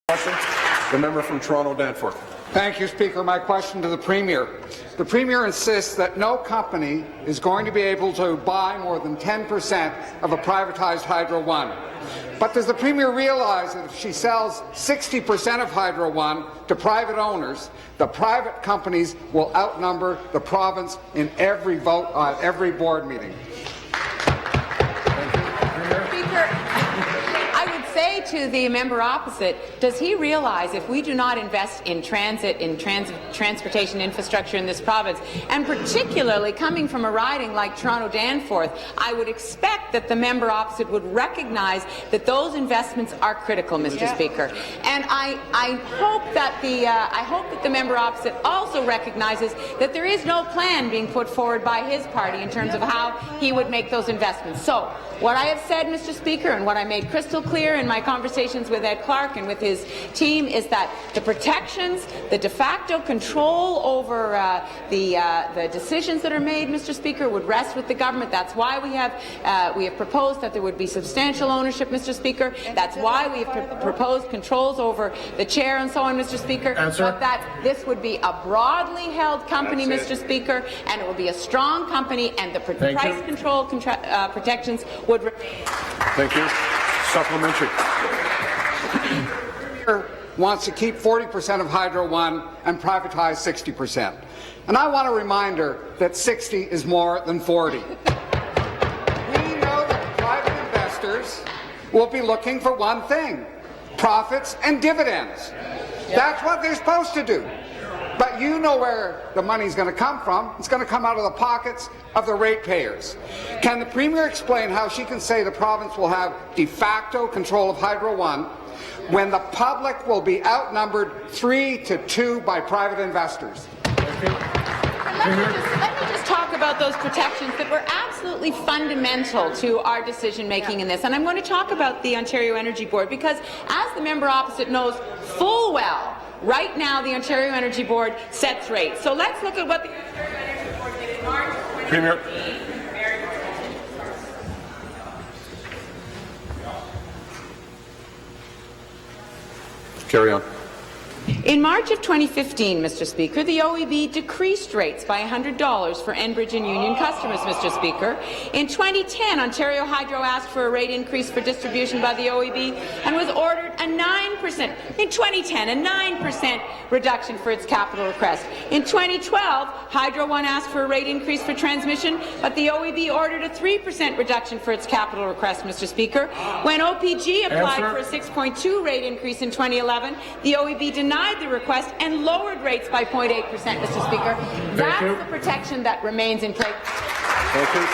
The member from Toronto Danforth. Thank you, Speaker. My question to the Premier. The Premier insists that no company is going to be able to buy more than 10% of a privatized Hydro One. But does the Premier realize that if she sells 60% of Hydro One to private owners, the private companies will outnumber the province in every vote on every board meeting? To the member opposite, does he realize if we do not invest in transportation infrastructure in this province, and particularly coming from a riding like Toronto Danforth, I would expect that the member opposite would recognize that those investments are critical, Mr. Speaker. And I hope that the member opposite also recognizes that there is no plan being put forward by his party in terms of how he would make those investments. So, what I have said, Mr. Speaker, and what I made crystal clear in my conversations with Ed Clark and with his team is that the protections, the de facto control over the decisions that are made, Mr. Speaker, would rest with the government. That's why we have proposed that there would be substantial ownership, Mr. Speaker. That's why we have proposed controls over the chair and so on, Mr. Speaker. But that this would be a broadly held company, Mr. Speaker, and it would be a strong company, and the price control protections would remain. Thank you. Supplementary. The Premier wants to keep 40% of Hydro One and privatize 60%. And I want to remind her that 60 is more than 40. We know that private investors will be looking for one thing: profits and dividends. That's what they're supposed to do. But you know where the money's going to come from. It's going to come out of the pockets of the ratepayers. Can the Premier explain how she can say the province will have de facto control of Hydro One when the public will be outnumbered 3-2 by private investors? Let me just talk about those protections that were absolutely fundamental to our decision-making in this. And I'm going to talk about the Ontario Energy Board because, as the member opposite knows full well, right now the Ontario Energy Board sets rates. So let's look at what the Ontario Energy Board did in March 2015. Premier. Carry on. In March of 2015, Mr. Speaker, the OEB decreased rates by $100 for Enbridge and Union customers, Mr. Speaker. In 2010, Ontario Hydro asked for a rate increase for distribution by the OEB and was ordered a 9%, in 2010, a 9% reduction for its capital request. In 2012, Hydro One asked for a rate increase for transmission, but the OEB ordered a 3% reduction for its capital request, Mr. Speaker. When OPG applied for a 6.2 rate increase in 2011, the OEB denied the request and lowered rates by 0.8%, Mr. Speaker. That's the protection that remains in place. Thank you.